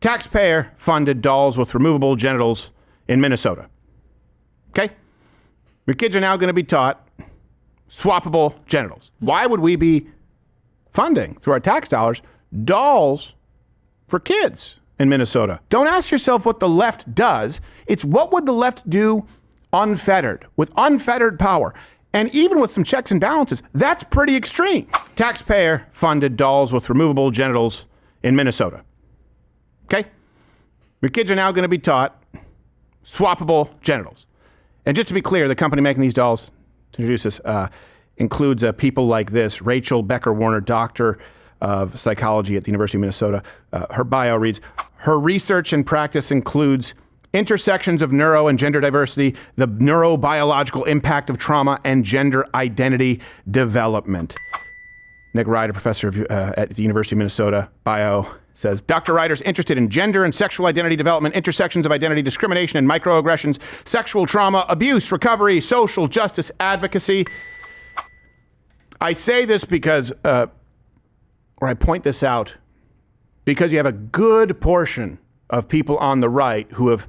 taxpayer-funded dolls with removable genitals in Minnesota. Okay? Your kids are now going to be taught swappable genitals. Why would we be funding, through our tax dollars, dolls for kids in Minnesota? Don't ask yourself what the left does. It's what would the left do unfettered, with unfettered power. And even with some checks and balances, that's pretty extreme. Taxpayer-funded dolls with removable genitals in Minnesota. Okay? Your kids are now going to be taught swappable genitals. And just to be clear, the company making these dolls, to introduce this, includes people like this: Rachel Becker-Warner, doctor of psychology at the University of Minnesota. Her bio reads, her research and practice includes intersections of neuro and gender diversity, the neurobiological impact of trauma, and gender identity development. Nick Ryder, professor at the University of Minnesota, bio, says, Dr. Ryder's interested in gender and sexual identity development, intersections of identity, discrimination and microaggressions, sexual trauma, abuse, recovery, social justice, advocacy. I say this because, or I point this out, because you have a good portion of people on the right who have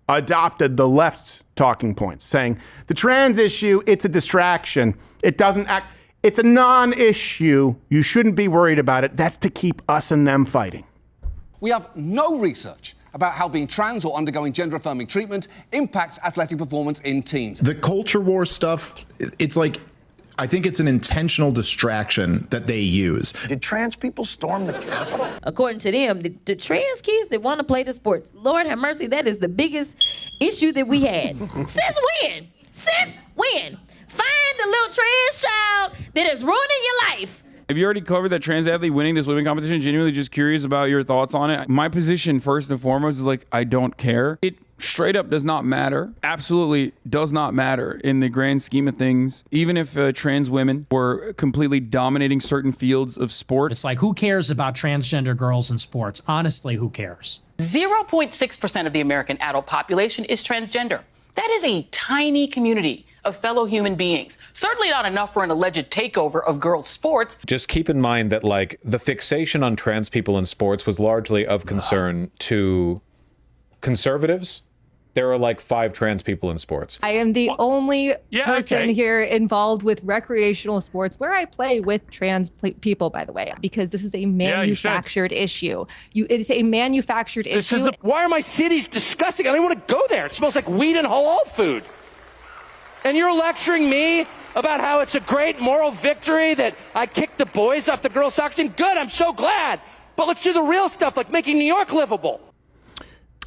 adopted the left's talking points, saying the trans issue, it's a distraction. It doesn't act, it's a non-issue. You shouldn't be worried about it. That's to keep us and them fighting. We have no research about how being trans or undergoing gender-affirming treatment impacts athletic performance in teens. The culture war stuff, it's like, I think it's an intentional distraction that they use. Did trans people storm the Capitol? According to them, the trans kids that want to play the sports, Lord have mercy, that is the biggest issue that we had. Since when? Since when? Find the little trans child that is ruining your life. Have you already covered that trans athlete winning this swimming competition? Genuinely just curious about your thoughts on it. My position, first and foremost, is like, I don't care. It straight up does not matter. Absolutely does not matter in the grand scheme of things. Even if trans women were completely dominating certain fields of sport. It's like, who cares about transgender girls in sports? Honestly, who cares? 0.6% of the American adult population is transgender. That is a tiny community of fellow human beings. Certainly not enough for an alleged takeover of girls' sports. Just keep in mind that, like, the fixation on trans people in sports was largely of concern to conservatives. There are like 5 trans people in sports. I am the only person here involved with recreational sports where I play with trans people, by the way, because this is a manufactured issue. It is a manufactured issue. Why are my cities disgusting? I don't want to go there. It smells like weed and halal food. And you're lecturing me about how it's a great moral victory that I kicked the boys off the girls' soccer team? Good, I'm so glad. But let's do the real stuff, like making New York livable.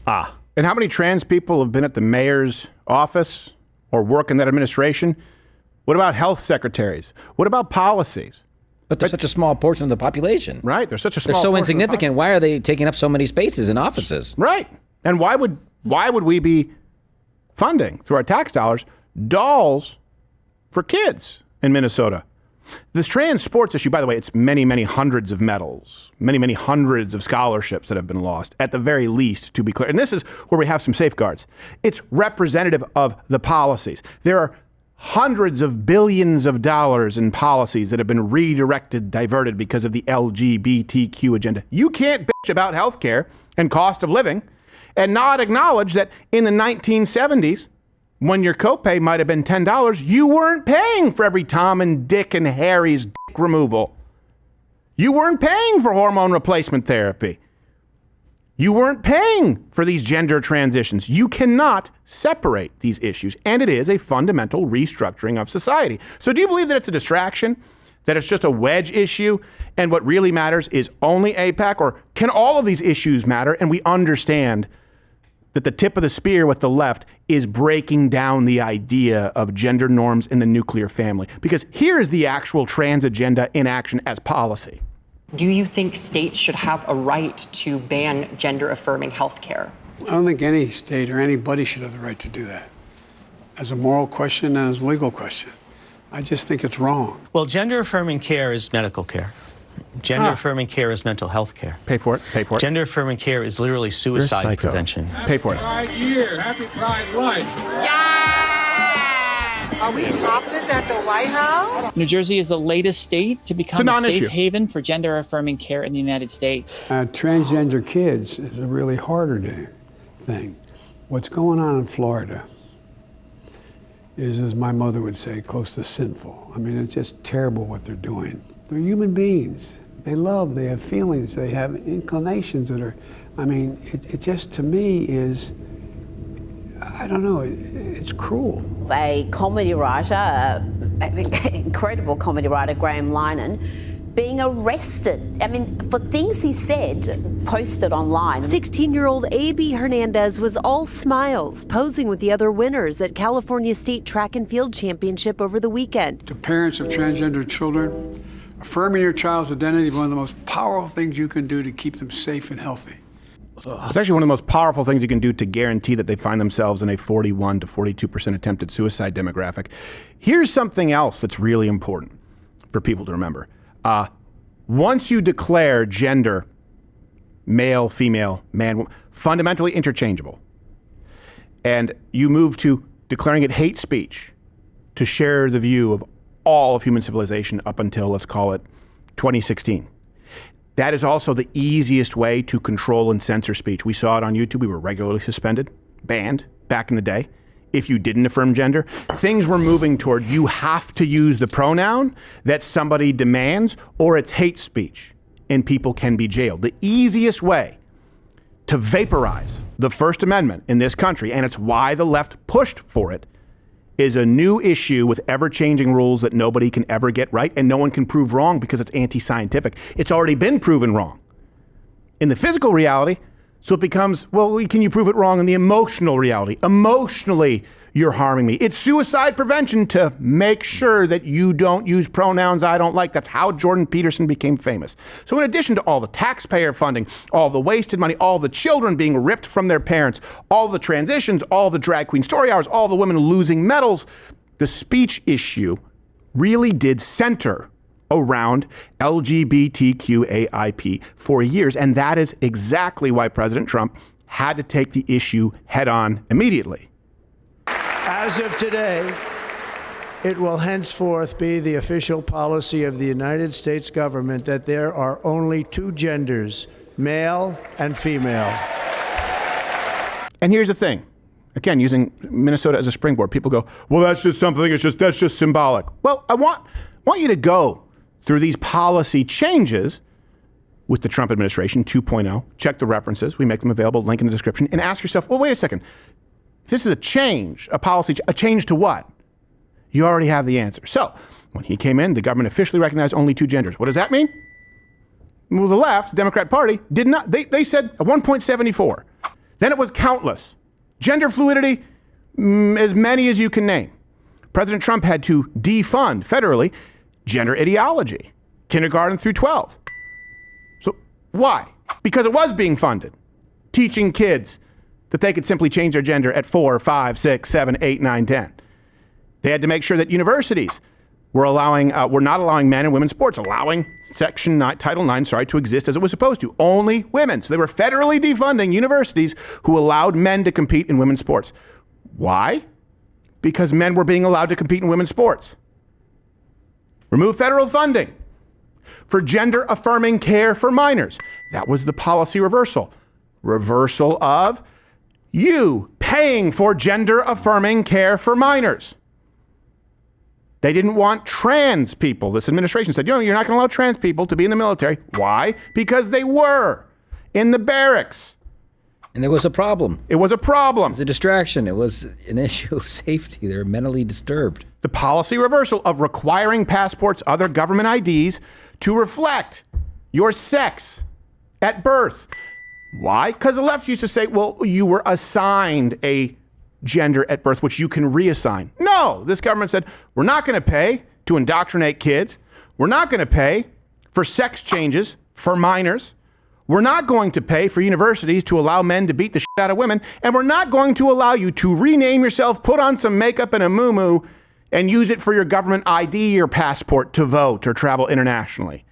And how many trans people have been at the mayor's office or work in that administration? What about health secretaries? What about policies? But they're such a small portion of the population. Right, they're such a small portion. They're so insignificant. Why are they taking up so many spaces in offices? Right. And why would we be funding, through our tax dollars, dolls for kids in Minnesota? This trans sports issue, by the way, it's many, many hundreds of medals, many, many hundreds of scholarships that have been lost, at the very least, to be clear. And this is where we have some safeguards. It's representative of the policies. There are hundreds of billions of dollars in policies that have been redirected, diverted because of the LGBTQ agenda. You can't bitch about healthcare and cost of living and not acknowledge that in the 1970s, when your copay might have been $10, you weren't paying for every Tom and Dick and Harry's dick removal. You weren't paying for hormone replacement therapy. You weren't paying for these gender transitions. You cannot separate these issues, and it is a fundamental restructuring of society. So do you believe that it's a distraction, that it's just a wedge issue, and what really matters is only AIPAC, or can all of these issues matter, and we understand that the tip of the spear with the left is breaking down the idea of gender norms in the nuclear family? Because here's the actual trans agenda in action as policy. Do you think states should have a right to ban gender-affirming health care? I don't think any state or anybody should have the right to do that, as a moral question and as a legal question. I just think it's wrong. Well, gender-affirming care is medical care. Gender-affirming care is mental health care. Pay for it. Pay for it. Gender-affirming care is literally suicide prevention. Pay for it. Happy Pride year. Happy Pride life. Yeah! Are we topless at the White House? New Jersey is the latest state to become a safe haven for gender-affirming care in the United States. Transgender kids is a really harder thing. What's going on in Florida is, as my mother would say, close to sinful. I mean, it's just terrible what they're doing. They're human beings. They love, they have feelings, they have inclinations that are, I mean, it just, to me, is, I don't know, it's cruel. A comedy writer, incredible comedy writer, Graham Linehan, being arrested. I mean, for things he said, posted online. 16-year-old A.B. Hernandez was all smiles, posing with the other winners at California State Track and Field Championship over the weekend. To parents of transgender children, affirming your child's identity is one of the most powerful things you can do to keep them safe and healthy. It's actually one of the most powerful things you can do to guarantee that they find themselves in a 41 to 42% attempted suicide demographic. Here's something else that's really important for people to remember. Once you declare gender, male, female, man, fundamentally interchangeable, and you move to declaring it hate speech to share the view of all of human civilization up until, let's call it, 2016. That is also the easiest way to control and censor speech. We saw it on YouTube. We were regularly suspended, banned back in the day. If you didn't affirm gender, things were moving toward you have to use the pronoun that somebody demands or it's hate speech and people can be jailed. The easiest way to vaporize the First Amendment in this country, and it's why the left pushed for it, is a new issue with ever-changing rules that nobody can ever get right and no one can prove wrong because it's anti-scientific. It's already been proven wrong in the physical reality, so it becomes, well, can you prove it wrong in the emotional reality? Emotionally, you're harming me. It's suicide prevention to make sure that you don't use pronouns I don't like. That's how Jordan Peterson became famous. So in addition to all the taxpayer funding, all the wasted money, all the children being ripped from their parents, all the transitions, all the drag queen story hours, all the women losing medals, the speech issue really did center around LGBTQAIP for years. And that is exactly why President Trump had to take the issue head on immediately. As of today, it will henceforth be the official policy of the United States government that there are only two genders, male and female. And here's the thing. Again, using Minnesota as a springboard, people go, well, that's just something, that's just symbolic. Well, I want you to go through these policy changes with the Trump administration 2.0, check the references, we make them available, link in the description, and ask yourself, well, wait a second. If this is a change, a policy, a change to what? You already have the answer. So when he came in, the government officially recognized only two genders. What does that mean? Well, the left, the Democrat Party, did not, they said 1.74. Then it was countless. Gender fluidity, as many as you can name. President Trump had to defund federally gender ideology, kindergarten through 12. So why? Because it was being funded, teaching kids that they could simply change their gender at 4, 5, 6, 7, 8, 9, 10. They had to make sure that universities were not allowing men in women's sports, allowing Title IX, to exist as it was supposed to. Only women. So they were federally defunding universities who allowed men to compete in women's sports. Why? Because men were being allowed to compete in women's sports. Remove federal funding for gender-affirming care for minors. That was the policy reversal. Reversal of you paying for gender-affirming care for minors. They didn't want trans people. This administration said, you're not going to allow trans people to be in the military. Why? Because they were in the barracks. And there was a problem. It was a problem. It was a distraction. It was an issue of safety. They were mentally disturbed. The policy reversal of requiring passports, other government IDs, to reflect your sex at birth. Why? Because the left used to say, well, you were assigned a gender at birth, which you can reassign. No, this government said, we're not going to pay to indoctrinate kids. We're not going to pay for sex changes for minors. We're not going to pay for universities to allow men to beat the shit out of women. And we're not going to allow you to rename yourself, put on some makeup and a muumuu, and use it for your government ID or passport to vote or travel internationally.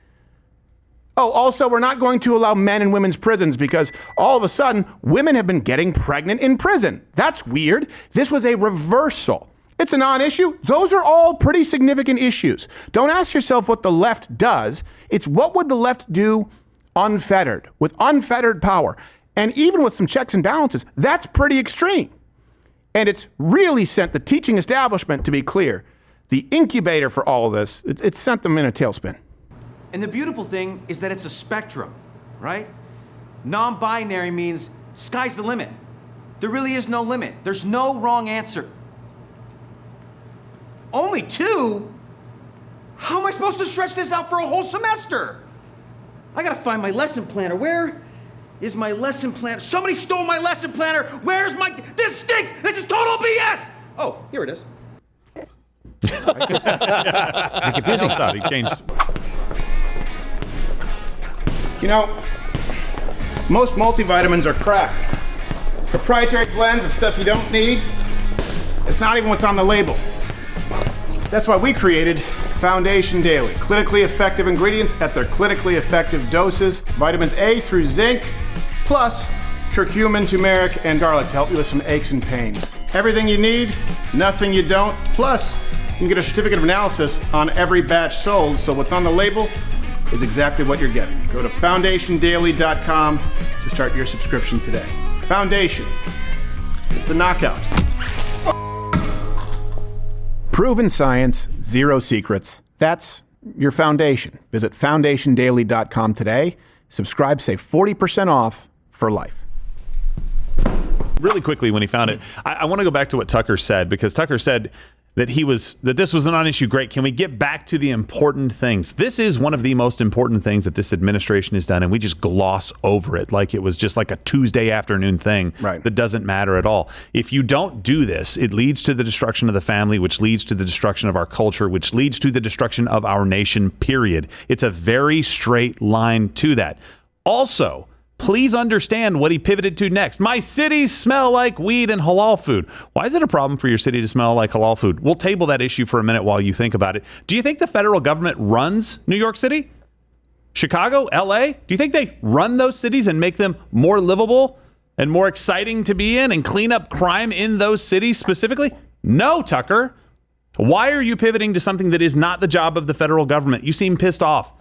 Oh, also, we're not going to allow men in women's prisons because all of a sudden, women have been getting pregnant in prison. That's weird. This was a reversal It's a non-issue. Those are all pretty significant issues. Don't ask yourself what the left does. It's what would the left do unfettered, with unfettered power. And even with some checks and balances, that's pretty extreme. And it's really sent the teaching establishment, to be clear, the incubator for all of this, it sent them in a tailspin. And the beautiful thing is that it's a spectrum, right? Non-binary means sky's the limit. There really is no limit. There's no wrong answer. Only 2? How am I supposed to stretch this out for a whole semester? I gotta find my lesson planner. Where is my lesson planner? Somebody stole my lesson planner. Where's my... This stinks! This is total BS! Oh, here it is. Confusing. He changed. You know, most multivitamins are crap. Proprietary blends of stuff you don't need. It's not even what's on the label. That's why we created Foundation Daily. Clinically effective ingredients at their clinically effective doses. Vitamins A through zinc, plus curcumin, turmeric, and garlic to help you with some aches and pains. Everything you need, nothing you don't. Plus, you can get a certificate of analysis on every batch sold, so what's on the label is exactly what you're getting. Go to foundationdaily.com to start your subscription today. Foundation. It's a knockout. Proven science, zero secrets. That's your foundation. Visit foundationdaily.com today. Subscribe, save 40% off for life. Really quickly, when he found it, I want to go back to what Tucker said, because Tucker said that this was a non-issue. Great. Can we get back to the important things? This is one of the most important things that this administration has done, and we just gloss over it like it was just like a Tuesday afternoon thing that doesn't matter at all. If you don't do this, it leads to the destruction of the family, which leads to the destruction of our culture, which leads to the destruction of our nation, period. It's a very straight line to that. Also, please understand what he pivoted to next. My cities smell like weed and halal food. Why is it a problem for your city to smell like halal food? We'll table that issue for a minute while you think about it. Do you think the federal government runs New York City? Chicago? LA? Do you think they run those cities and make them more livable and more exciting to be in and clean up crime in those cities specifically? No, Tucker. Why are you pivoting to something that is not the job of the federal government? You seem pissed off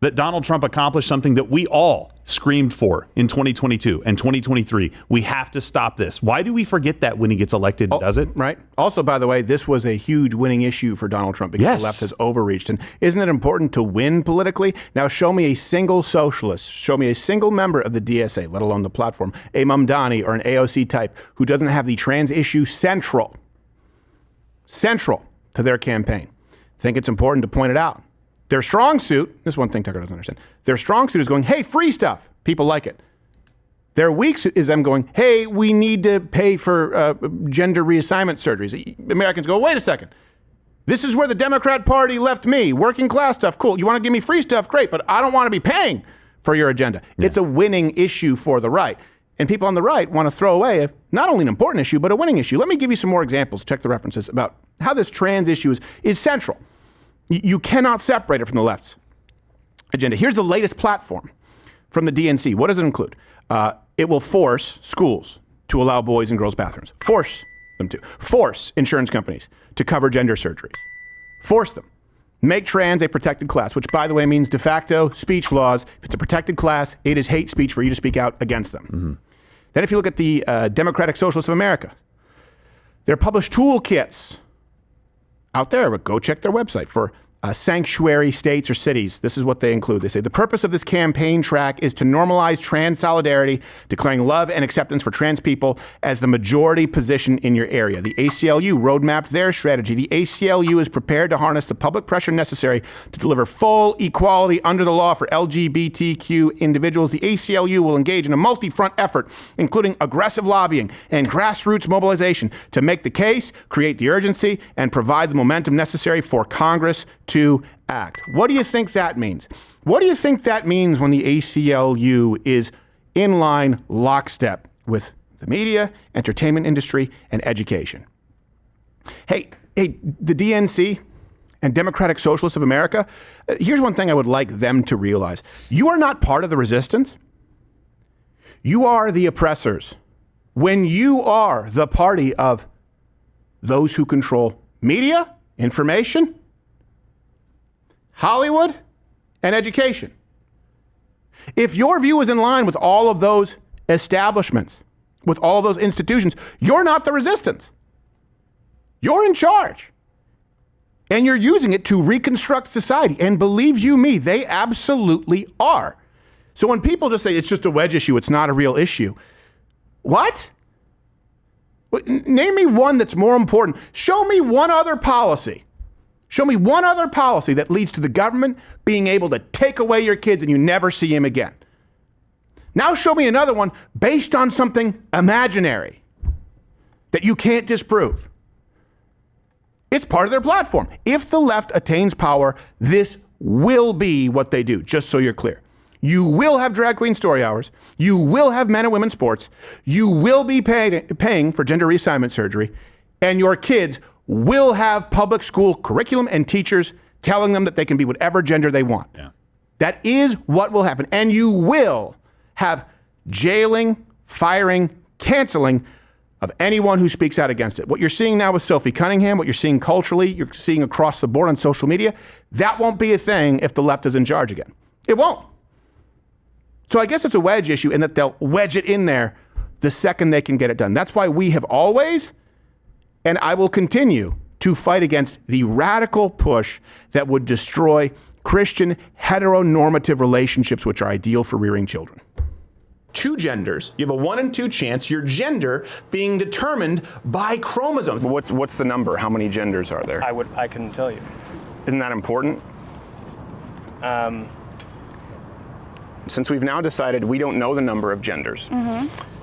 that Donald Trump accomplished something that we all screamed for in 2022 and 2023. We have to stop this. Why do we forget that when he gets elected and does it? Right. Also, by the way, this was a huge winning issue for Donald Trump because the left has overreached. And isn't it important to win politically? Now, show me a single socialist, show me a single member of the DSA, let alone the platform, a Mamdani or an AOC type who doesn't have the trans issue central to their campaign. I think it's important to point it out. Their strong suit, this is one thing Tucker doesn't understand. Their strong suit is going, hey, free stuff. People like it. Their weak suit is them going, hey, we need to pay for gender reassignment surgeries. Americans go, wait a second. This is where the Democrat Party left me. Working class stuff, cool. You want to give me free stuff? Great, but I don't want to be paying for your agenda. Yeah. It's a winning issue for the right. And people on the right want to throw away not only an important issue, but a winning issue. Let me give you some more examples. Check the references about how this trans issue is central. You cannot separate it from the left's agenda. Here's the latest platform from the DNC. What does it include? It will force schools to allow boys and girls bathrooms. Force them to. Force insurance companies to cover gender surgery. Force them. Make trans a protected class, which, by the way, means de facto speech laws. If it's a protected class, it is hate speech for you to speak out against them. Mm-hmm. Then if you look at the Democratic Socialists of America, they're published toolkits out there, but go check their website for sanctuary states or cities. This is what they include. They say the purpose of this campaign track is to normalize trans solidarity, declaring love and acceptance for trans people as the majority position in your area. The ACLU roadmapped their strategy. The ACLU is prepared to harness the public pressure necessary to deliver full equality under the law for LGBTQ individuals. The ACLU will engage in a multi-front effort, including aggressive lobbying and grassroots mobilization to make the case, create the urgency, and provide the momentum necessary for Congress to act. What do you think that means? What do you think that means when the ACLU is in line lockstep with the media, entertainment industry, and education? Hey, the DNC and Democratic Socialists of America, here's one thing I would like them to realize. You are not part of the resistance. You are the oppressors. When you are the party of those who control media, information, Hollywood, and education. If your view is in line with all of those establishments, with all those institutions, you're not the resistance. You're in charge. And you're using it to reconstruct society. And believe you me, they absolutely are. So when people just say it's just a wedge issue, it's not a real issue. What? Name me one that's more important. Show me one other policy. Show me one other policy that leads to the government being able to take away your kids and you never see him again. Now show me another one based on something imaginary that you can't disprove. It's part of their platform. If the left attains power, this will be what they do, just so you're clear. You will have drag queen story hours. You will have men and women sports. You will be paying for gender reassignment surgery. And your kids will have public school curriculum and teachers telling them that they can be whatever gender they want. Yeah. That is what will happen. And you will have jailing, firing, canceling of anyone who speaks out against it. What you're seeing now with Sophie Cunningham, what you're seeing culturally, you're seeing across the board on social media, that won't be a thing if the left is in charge again. It won't. So I guess it's a wedge issue in that they'll wedge it in there the second they can get it done. That's why we have always, and I will continue to fight against the radical push that would destroy Christian heteronormative relationships, which are ideal for rearing children. Two genders. You have a 1 in 2 chance your gender being determined by chromosomes. What's the number? How many genders are there? I couldn't tell you. Isn't that important? Since we've now decided we don't know the number of genders,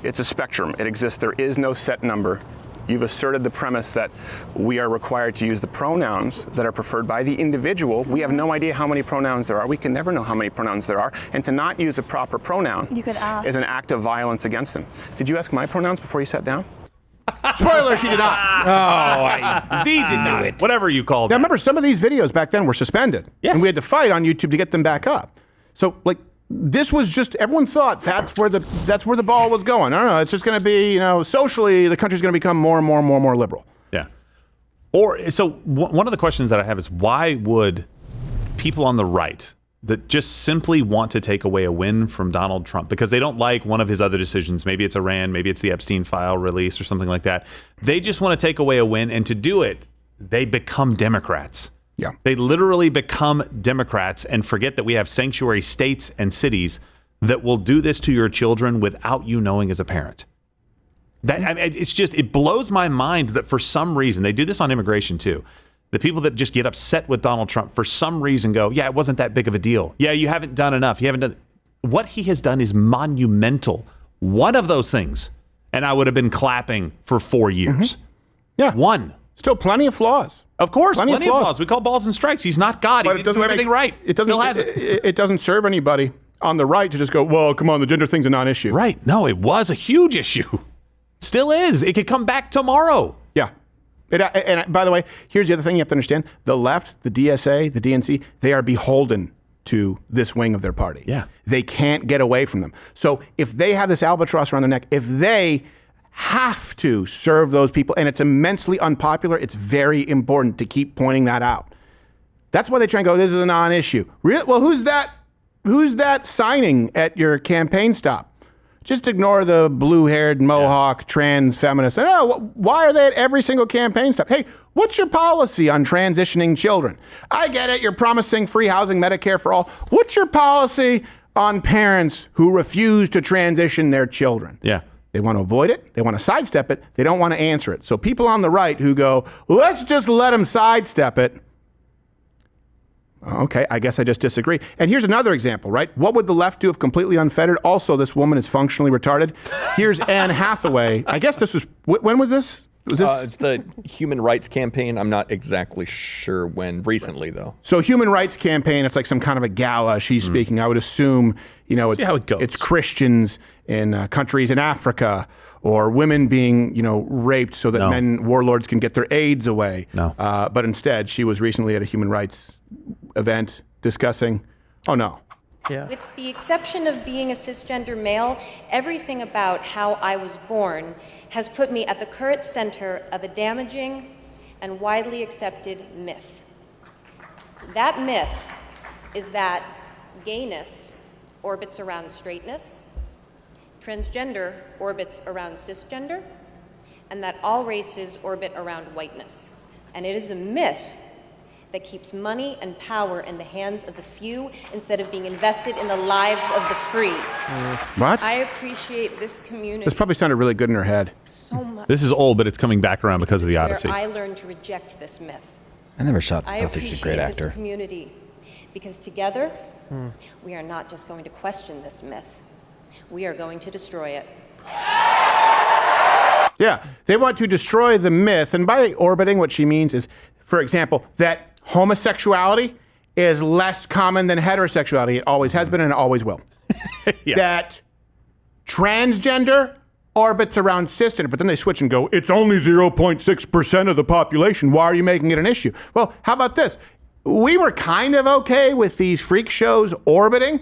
it's a spectrum. It exists. There is no set number. You've asserted the premise that we are required to use the pronouns that are preferred by the individual. We have no idea how many pronouns there are. We can never know how many pronouns there are. And to not use a proper pronoun is an act of violence against them. Did you ask my pronouns before you sat down? Spoiler, she did not. Z did not. Whatever you called it. Now, remember, some of these videos back then were suspended. Yes. And we had to fight on YouTube to get them back up. So, this was just, everyone thought that's where the ball was going. I don't know, it's just going to be, socially, the country's going to become more and more liberal. Yeah. So one of the questions that I have is, why would people on the right that just simply want to take away a win from Donald Trump because they don't like one of his other decisions, maybe it's Iran, maybe it's the Epstein file release or something like that, they just want to take away a win, and to do it, they become Democrats. Yeah. They literally become Democrats and forget that we have sanctuary states and cities that will do this to your children without you knowing as a parent. It blows my mind that for some reason, they do this on immigration too. The people that just get upset with Donald Trump for some reason go, yeah, it wasn't that big of a deal. Yeah, you haven't done enough. You haven't done. What he has done is monumental. One of those things, and I would have been clapping for 4 years. Yeah. One. Still plenty of flaws. Of course, plenty of flaws. We call balls and strikes. He's not God. He didn't do everything right. It doesn't serve anybody on the right to just go, well, come on, the gender thing's a non-issue. Right. No, it was a huge issue. Still is. It could come back tomorrow. Yeah. And by the way, here's the other thing you have to understand. The left, the DSA, the DNC, they are beholden to this wing of their party. Yeah. They can't get away from them. So if they have this albatross around their neck, if they have to serve those people, and it's immensely unpopular, it's very important to keep pointing that out. That's why they try and go, this is a non-issue. Well, who's that signing at your campaign stop? Just ignore the blue-haired Mohawk trans feminist. Oh, why are they at every single campaign stop? Hey, what's your policy on transitioning children? I get it, you're promising free housing, Medicare for all. What's your policy on parents who refuse to transition their children? Yeah. They want to avoid it. They want to sidestep it. They don't want to answer it. So people on the right who go, let's just let them sidestep it. Okay, I guess I just disagree. And here's another example, right? What would the left do if completely unfettered? Also, this woman is functionally retarded. Here's Anne Hathaway. I guess this was, when was this? Was this? It's the Human Rights Campaign. I'm not exactly sure when. Recently, though. So Human Rights Campaign, it's like some kind of a gala she's speaking. I would assume, it's Christians in countries in Africa, or women being, raped so that men warlords can get their AIDS away. No. But instead, she was recently at a human rights event discussing, Yeah. With the exception of being a cisgender male, everything about how I was born has put me at the current center of a damaging and widely accepted myth. That myth is that gayness orbits around straightness, transgender orbits around cisgender, and that all races orbit around whiteness. And it is a myth that keeps money and power in the hands of the few instead of being invested in the lives of the free. What? I appreciate this community This probably sounded really good in her head. so much. This is old, but it's coming back around because of the Odyssey. Where I learned to reject this myth. I never thought I that she's a great appreciate actor. this community because together we are not just going to question this myth. We are going to destroy it. Yeah, they want to destroy the myth. And by orbiting, what she means is, for example, that homosexuality is less common than heterosexuality. It always has been and it always will. That transgender orbits around cisgender, but then they switch and go, it's only 0.6% of the population. Why are you making it an issue? Well, how about this? We were kind of okay with these freak shows orbiting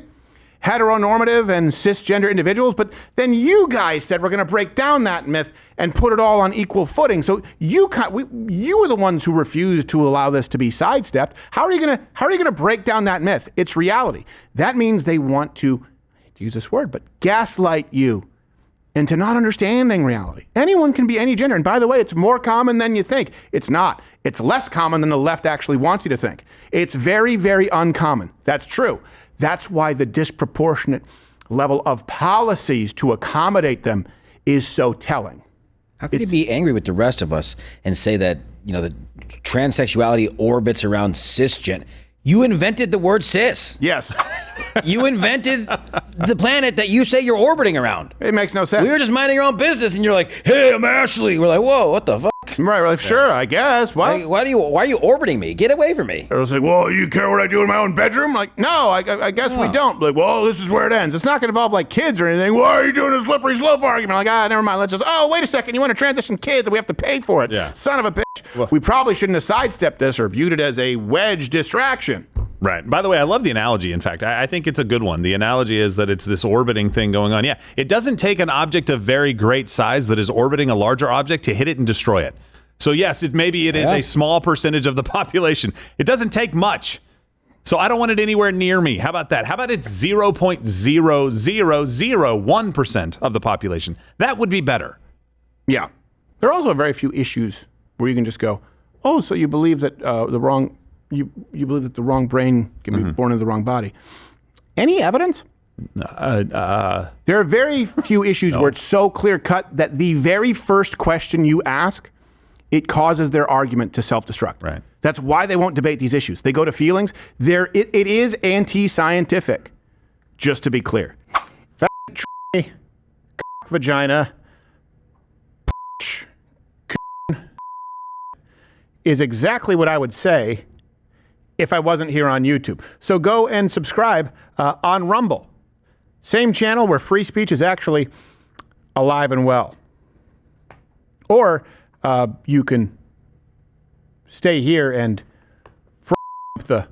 heteronormative and cisgender individuals, but then you guys said we're going to break down that myth and put it all on equal footing. So you were the ones who refused to allow this to be sidestepped. How are you going to break down that myth? It's reality. That means they want to, I hate to use this word, but gaslight you into not understanding reality. Anyone can be any gender. And by the way, it's more common than you think. It's not. It's less common than the left actually wants you to think. It's very, very uncommon. That's true. That's why the disproportionate level of policies to accommodate them is so telling. How could you be angry with the rest of us and say that, the transsexuality orbits around cisgender? You invented the word cis. Yes. You invented the planet that you say you're orbiting around. It makes no sense. We were just minding our own business and you're like, hey, I'm Ashley. We're like, whoa, what the fuck? Right, we're like, sure, I guess. What? Why are you orbiting me? Get away from me. I was like, well, you care what I do in my own bedroom? Like, no, I guess we don't. Like, well, this is where it ends. It's not going to involve like kids or anything. Why are you doing a slippery slope argument? Like, never mind. Let's just, wait a second. You want to transition kids and we have to pay for it. Yeah. Son of a bitch. Well, we probably shouldn't have sidestepped this or viewed it as a wedge distraction. Right. By the way, I love the analogy. In fact, I think it's a good one. The analogy is that it's this orbiting thing going on. Yeah, it doesn't take an object of very great size that is orbiting a larger object to hit it and destroy it. So yes, maybe it is a small percentage of the population. It doesn't take much. So I don't want it anywhere near me. How about that? How about it's 0.0001% of the population? That would be better. Yeah. There are also very few issues where you can just go, oh, so you believe that you believe that the wrong brain can be born in the wrong body. Any evidence? There are very few issues where it's so clear cut that the very first question you ask, it causes their argument to self-destruct. Right. That's why they won't debate these issues. They go to feelings. It is anti-scientific, just to be clear. Vagina is exactly what I would say if I wasn't here on YouTube. So go and subscribe on Rumble. Same channel where free speech is actually alive and well. Or you can stay here and the